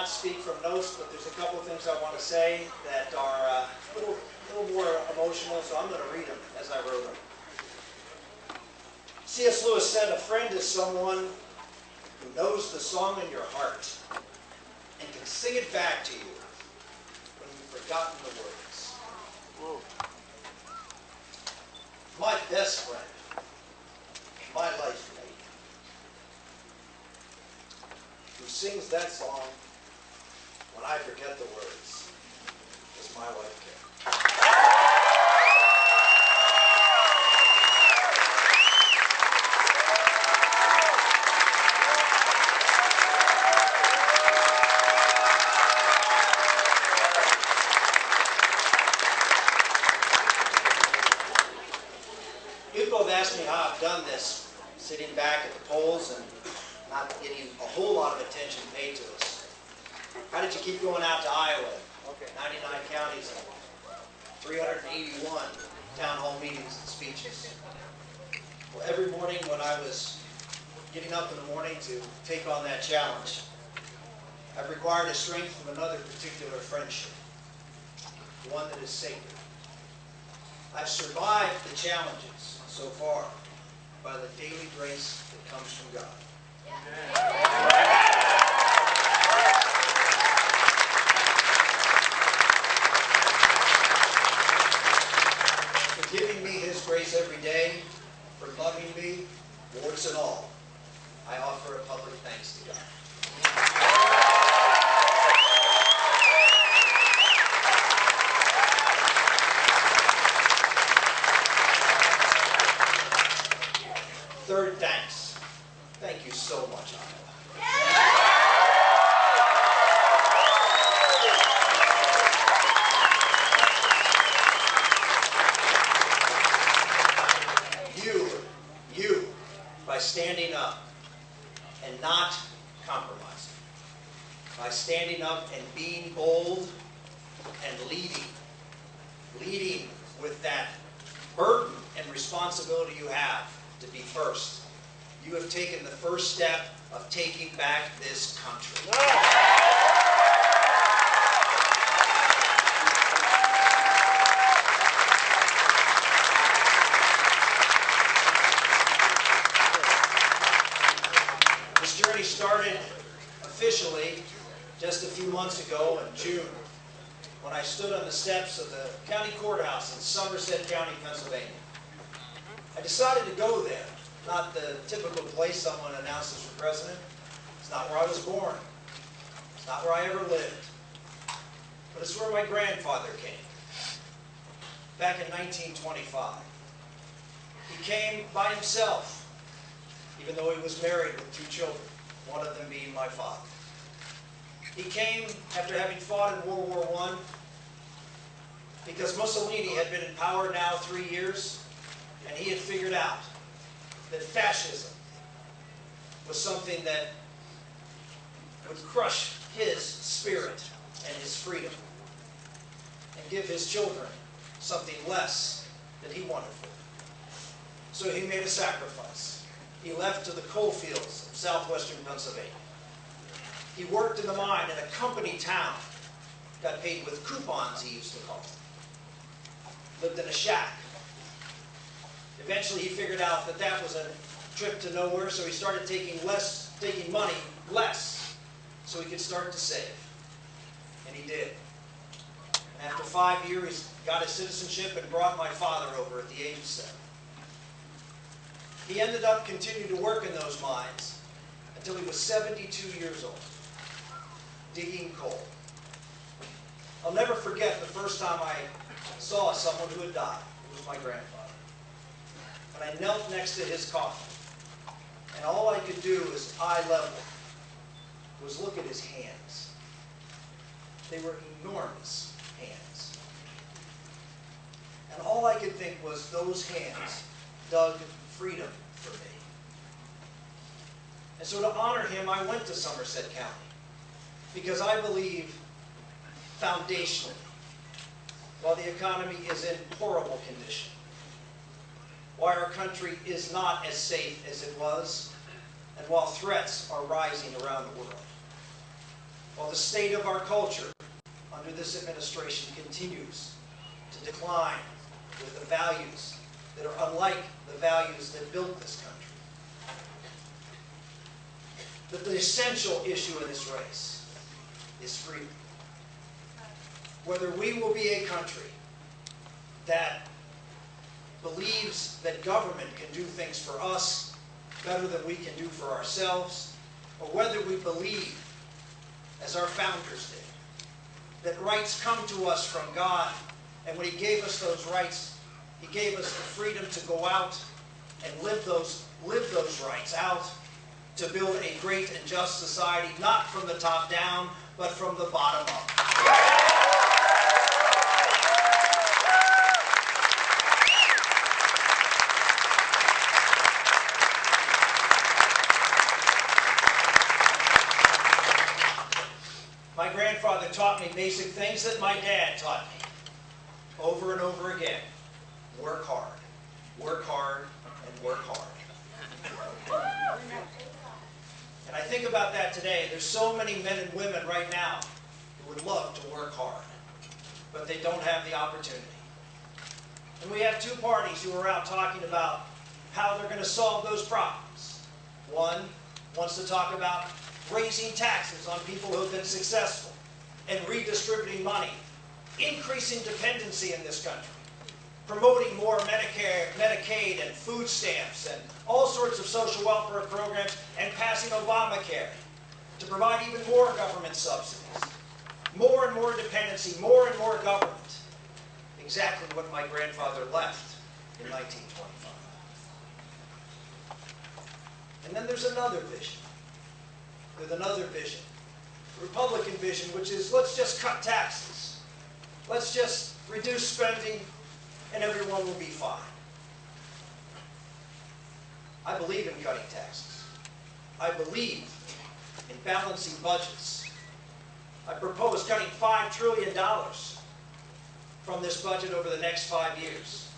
not speak from notes, but there's a couple of things I want to say that are a little more emotional, so I'm going to read them as I wrote them. C.S. Lewis said, "A friend is someone who knows the song in your heart and can sing it back to you when you've forgotten the words." Whoa. My best friend, my life mate, who sings that song when I forget the words, is my wife, Karen. People have asked me how I've done this, sitting back at the polls and not getting a whole lot of attention paid to us. How did you keep going out to Iowa? 99 counties and 381 town hall meetings and speeches. Well, every morning when I was getting up in the morning to take on that challenge, I've required a strength from another particular friendship, one that is sacred. I've survived the challenges so far by the daily grace that comes from God. For giving me His grace every day, for loving me, warts and all, I offer a public thanks to God. Third, thanks. Thank you so much, Iowa. You, by standing up and not compromising, by standing up and being bold and leading with that burden and responsibility you have to be first. You have taken the first step of taking back this country. This journey started officially just a few months ago in June, when I stood on the steps of the county courthouse in Somerset County, Pennsylvania. I decided to go there, not the typical place someone announces for president. It's not where I was born. It's not where I ever lived. But it's where my grandfather came, back in 1925. He came by himself, even though he was married with 2 children, one of them being my father. He came after having fought in World War I, because Mussolini had been in power now 3 years, and he had figured out that fascism was something that would crush his spirit and his freedom and give his children something less than he wanted for them. So he made a sacrifice. He left to the coal fields of southwestern Pennsylvania. He worked in the mine in a company town, got paid with coupons, he used to call them. Lived in a shack. Eventually he figured out that that was a trip to nowhere, so he started taking money less, so he could start to save. And he did. And after 5 years, he got his citizenship and brought my father over at the age of 7. He ended up continuing to work in those mines until he was 72 years old, digging coal. I'll never forget the first time I saw someone who had died. It was my grandfather. And I knelt next to his coffin. And all I could do as eye level was look at his hands. They were enormous hands. And all I could think was those hands dug freedom for me. And so to honor him, I went to Somerset County, because I believe foundationally, while the economy is in horrible condition, why our country is not as safe as it was, and while threats are rising around the world, while the state of our culture under this administration continues to decline with the values that are unlike the values that built this country. That the essential issue in this race is freedom. Whether we will be a country that believes that government can do things for us better than we can do for ourselves, or whether we believe, as our founders did, that rights come to us from God, and when He gave us those rights, He gave us the freedom to go out and live those rights out to build a great and just society, not from the top down, but from the bottom up. My grandfather taught me basic things that my dad taught me over and over again. Work hard, and work hard. And I think about that today. There's so many men and women right now who would love to work hard, but they don't have the opportunity. And we have two parties who are out talking about how they're going to solve those problems. One wants to talk about raising taxes on people who have been successful and redistributing money, increasing dependency in this country, promoting more Medicaid and food stamps and all sorts of social welfare programs, and passing Obamacare to provide even more government subsidies, more and more dependency, more and more government. Exactly what my grandfather left in 1925. And then there's another vision. There's another vision, the Republican vision, which is let's just cut taxes. Let's just reduce spending and everyone will be fine. I believe in cutting taxes. I believe in balancing budgets. I propose cutting $5 trillion from this budget over the next 5 years.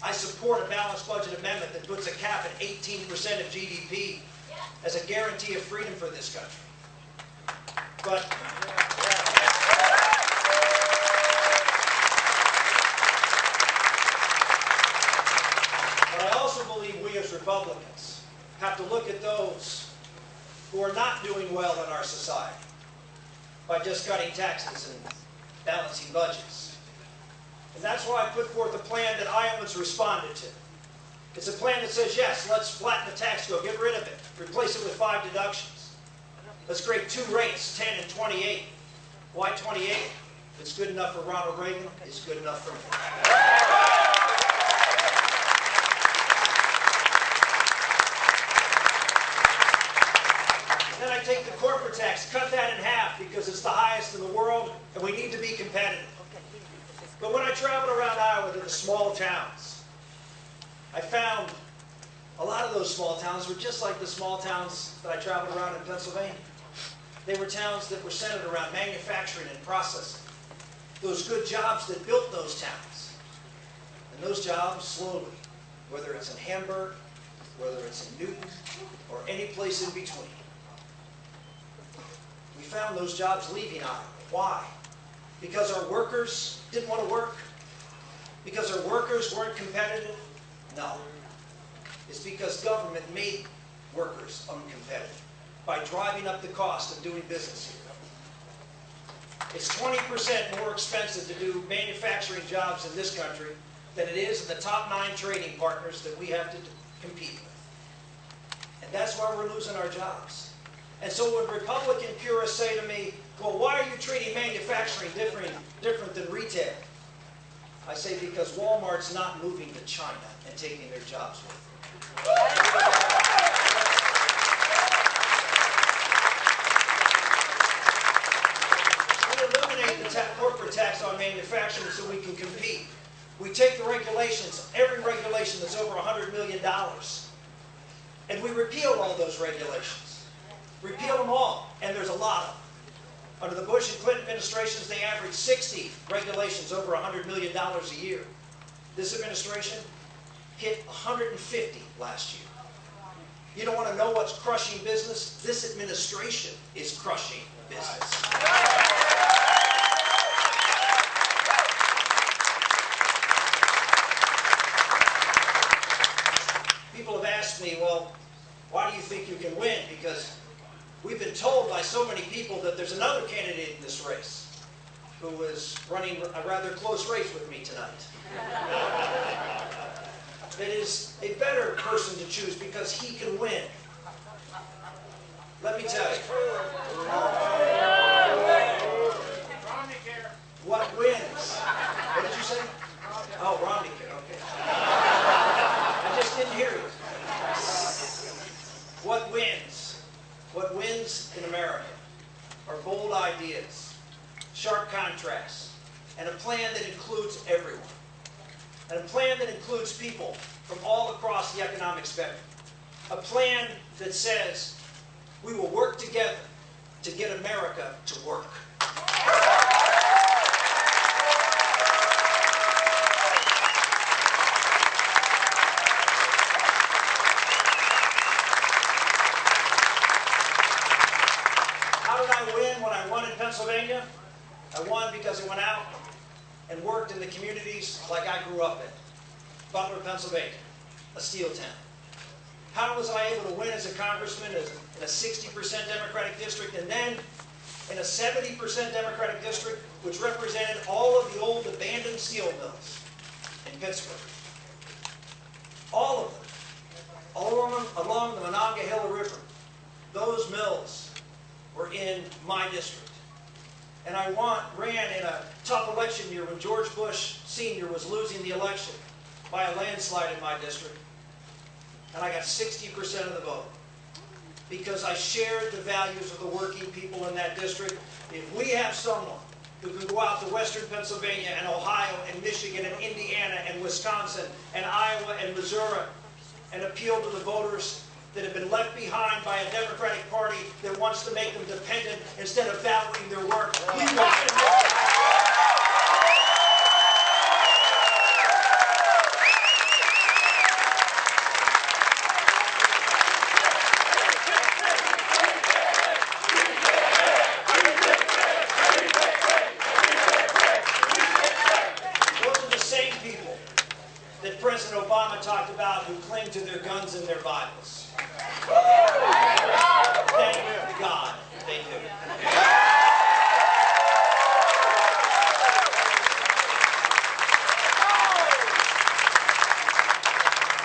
I support a balanced budget amendment that puts a cap at 18% of GDP as a guarantee of freedom for this country. But I also believe we as Republicans have to look at those who are not doing well in our society by just cutting taxes and balancing budgets. And that's why I put forth a plan that Iowans responded to. It's a plan that says, yes, let's flatten the tax code, get rid of it, replace it with 5 deductions. Let's create 2 rates, 10 and 28. Why 28? If it's good enough for Ronald Reagan, it's good enough for me. Then I take the corporate tax, cut that in half because it's the highest in the world and we need to be competitive. But when I traveled around Iowa to the small towns, I found a lot of those small towns were just like the small towns that I traveled around in Pennsylvania. They were towns that were centered around manufacturing and processing. Those good jobs that built those towns. And those jobs slowly, whether it's in Hamburg, whether it's in Newton, or any place in between. We found those jobs leaving Iowa. Why? Because our workers didn't want to work? Because our workers weren't competitive? No. It's because government made workers uncompetitive by driving up the cost of doing business here. It's 20% more expensive to do manufacturing jobs in this country than it is in the top 9 trading partners that we have to compete with. And that's why we're losing our jobs. And so when Republican purists say to me, well, why are you treating manufacturing different than retail? I say because Walmart's not moving to China and taking their jobs with them. We eliminate the corporate tax on manufacturing so we can compete. We take the regulations, every regulation that's over $100 million, and we repeal all those regulations. Repeal them all, and there's a lot of them. Under the Bush and Clinton administrations, they averaged 60 regulations over $100 million a year. This administration hit 150 last year. You don't want to know what's crushing business? This administration is crushing business. People have asked me, well, why do you think you can win? Because we've been told by so many people that there's another candidate in this race who is running a rather close race with me tonight. That is a better person to choose because he can win. Let me tell you. What wins? What did you say? Oh, Romney can, okay. I just didn't hear you. What wins? What wins in America are bold ideas, sharp contrasts, and a plan that includes everyone. And a plan that includes people from all across the economic spectrum. A plan that says we will work together to get America to work. How did I win when I won in Pennsylvania? I won because I went out and worked in the communities like I grew up in. Butler, Pennsylvania, a steel town. How was I able to win as a congressman in a 60% Democratic district and then in a 70% Democratic district which represented all of the old abandoned steel mills in Pittsburgh? All of them. All along the Monongahela River. Those mills were in my district. And I ran in a tough election year when George Bush Sr. was losing the election by a landslide in my district. And I got 60% of the vote. Because I shared the values of the working people in that district. If we have someone who can go out to Western Pennsylvania and Ohio and Michigan and Indiana and Wisconsin and Iowa and Missouri and appeal to the voters that have been left behind by a Democratic Party that wants to make them dependent instead of valuing their work. We got it. Those are the same people that President Obama talked about who cling to their guns and their Bibles. Thank God they do.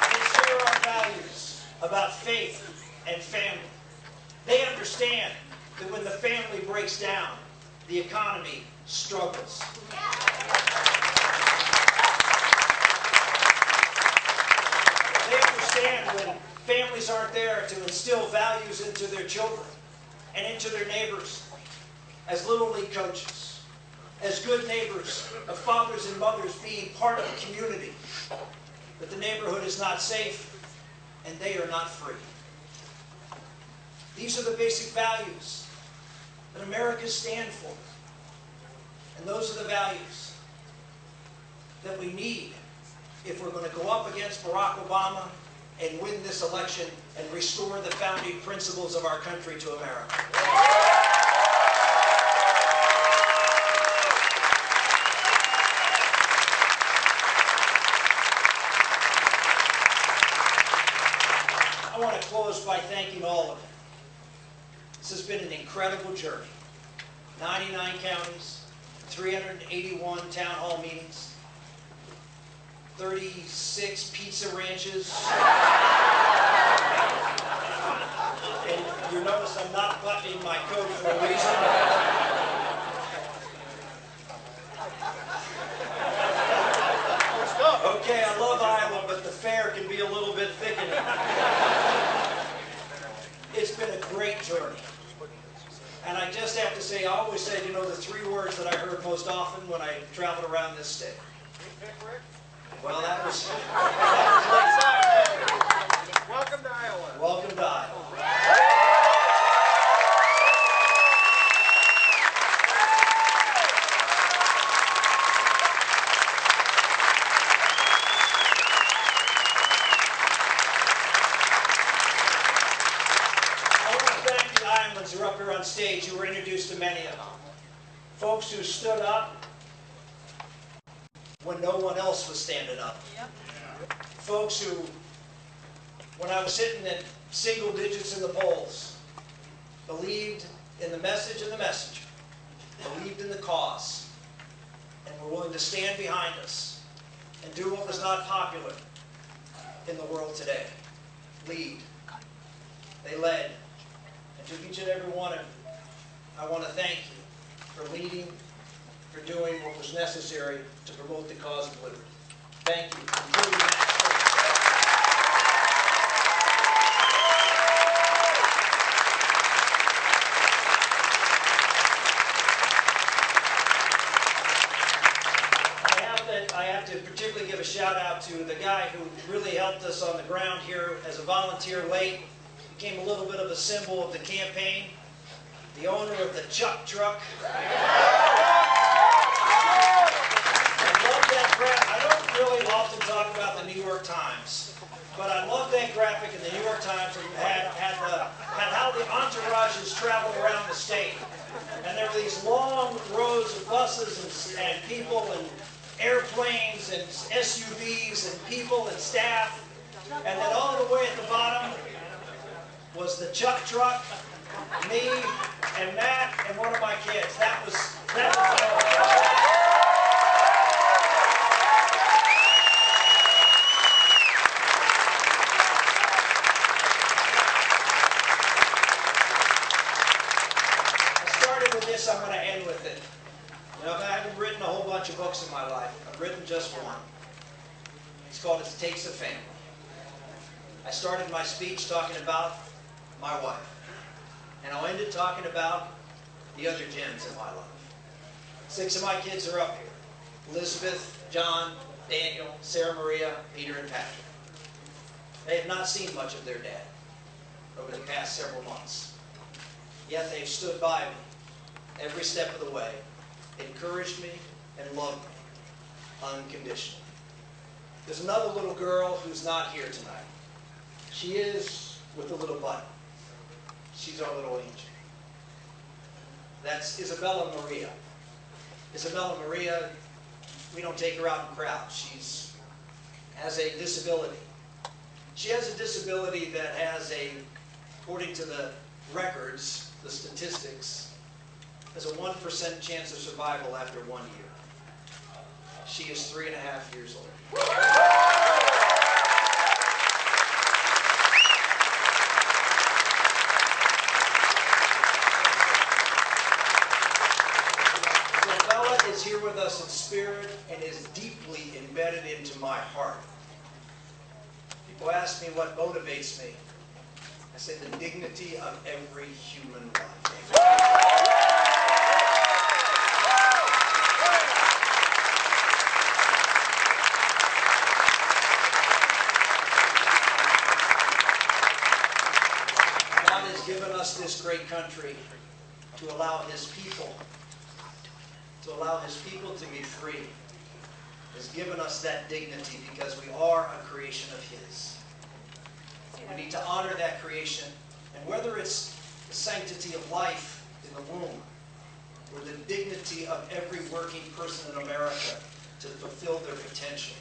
They share our values about faith and family. They understand that when the family breaks down, the economy struggles. They understand when families aren't there to instill values into their children and into their neighbors as Little League coaches, as good neighbors of fathers and mothers being part of a community, that the neighborhood is not safe and they are not free. These are the basic values that Americans stand for. And those are the values that we need if we're going to go up against Barack Obama and win this election and restore the founding principles of our country to America. I want to close by thanking all of you. This has been an incredible journey. 99 counties, 381 town hall meetings, 36 pizza ranches. And you notice I'm not buttoning my coat for a reason. Okay, I love Iowa, but the fare can be a little bit thickening. It's been a great journey. And I just have to say, I always said, you know, the three words that I heard most often when I traveled around this state. Well, that was late. Welcome to Iowa. Welcome to Iowa. I want to thank the Iowa Steinmans who are up here on stage, you were introduced to many of them. Folks who stood up when no one else was standing up. Yep. Folks who, when I was sitting at single digits in the polls, believed in the message and the messenger, believed in the cause, and were willing to stand behind us and do what was not popular in the world today. Lead. They led. And to each and every one of you, I want to thank you for leading, for doing what was necessary to promote the cause of liberty. Thank you. I have to particularly give a shout out to the guy who really helped us on the ground here as a volunteer late, became a little bit of a symbol of the campaign, the owner of the Chuck Truck. I don't really often talk about the New York Times, but I love that graphic in the New York Times that had how the entourages traveled around the state. And there were these long rows of buses and people and airplanes and SUVs and people and staff. And then all the way at the bottom was the Chuck Truck, me and Matt and one of my kids. That was I'm going to end with it. You know, I haven't written a whole bunch of books in my life. I've written just one. It's called It Takes a Family. I started my speech talking about my wife. And I'll end it talking about the other Jens in my life. 6 of my kids are up here. Elizabeth, John, Daniel, Sarah Maria, Peter, and Patrick. They have not seen much of their dad over the past several months. Yet they've stood by me every step of the way, encouraged me, and loved me unconditionally. There's another little girl who's not here tonight. She is with a little button. She's our little angel. That's Isabella Maria. Isabella Maria, we don't take her out in crowds. She has a disability. She has a disability that has according to the records, the statistics, has a 1% chance of survival after 1 year. She is 3.5 years old. So Bella is here with us in spirit and is deeply embedded into my heart. People ask me what motivates me. I say the dignity of every human life. Given us this great country to allow his people to be free. Has given us that dignity because we are a creation of his. We need to honor that creation, and whether it's the sanctity of life in the womb or the dignity of every working person in America to fulfill their potential,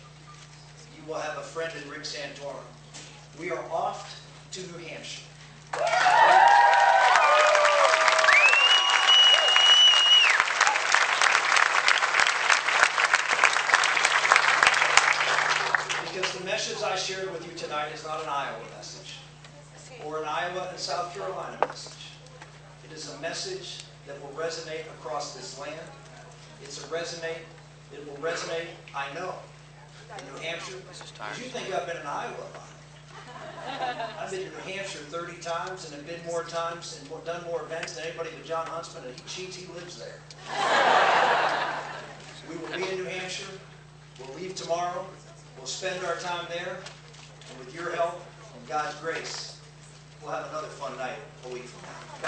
you will have a friend in Rick Santorum. We are off to New Hampshire. Because the message I shared with you tonight is not an Iowa message or an Iowa and South Carolina message. It is a message that will resonate across this land. It will resonate, I know, in New Hampshire. Because you think I've been in Iowa a lot. I've been to New Hampshire 30 times and have been more times and done more events than anybody but John Huntsman, and he cheats, he lives there. We will be in New Hampshire. We'll leave tomorrow. We'll spend our time there. And with your help and God's grace, we'll have another fun night a week from now.